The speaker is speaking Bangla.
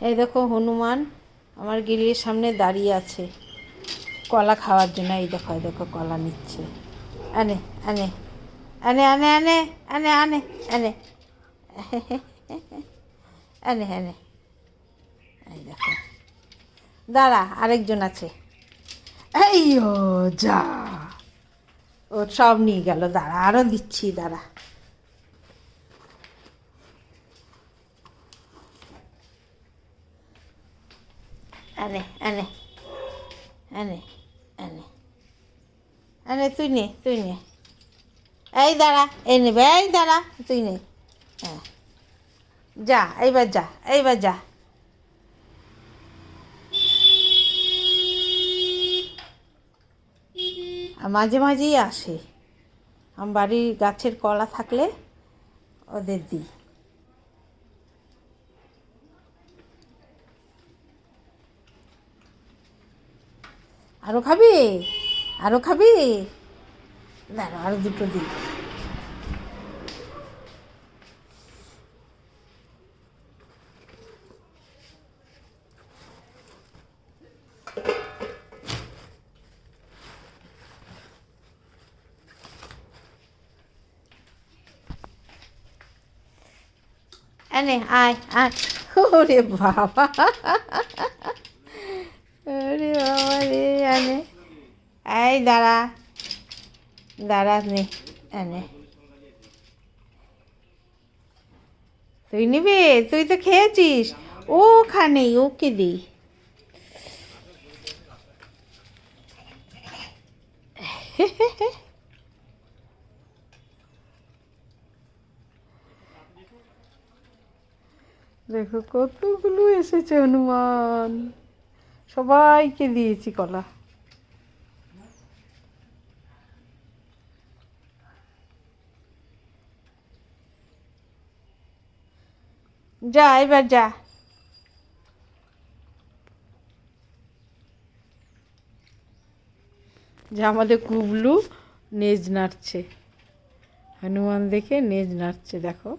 এই দেখো হনুমান আমার গ্রিলের সামনে দাঁড়িয়ে আছে কলা খাওয়ার জন্য। এই দেখো কলা নিচ্ছে। আনে আনে আনে আনে আনে আনে আনে আনে আনে আনে। এই দেখো, দাঁড়া, আরেকজন আছে। এই ও যা, ও সব নিয়ে গেল। দাঁড়া, আরও দিচ্ছি, দাঁড়া। আনে আনে আনে আনে আনে, তুই নে, তুই নে। এই দাঁড়া, এই নেবে, এই দাঁড়া, তুই নে। হ্যাঁ, যা, এইবার যা, এইবার যা। আর মাঝে মাঝেই আসে, আমার বাড়ির গাছের কলা থাকলে ওদের দিই। আরও খাবি? আরও খাবি? দাঁড়া, আরও দুটো দিই। এনে আয় আয়। ওরে বাবা, ওরে বাবা রে, আনে। এই দাঁড়া, দাঁড়া, নে, এনে। তুই নিবি? তুই তো খেয়েছিস। ওখানেই, ওকে দিই। দেখো কতগুলো এসেছে হনুমান, সবাইকে দিয়েছি কলা। যা, এবার যা। যে আমাদের কুবলু নেজ নাড়ছে, হনুমান দেখে নেজ নাড়ছে, দেখো।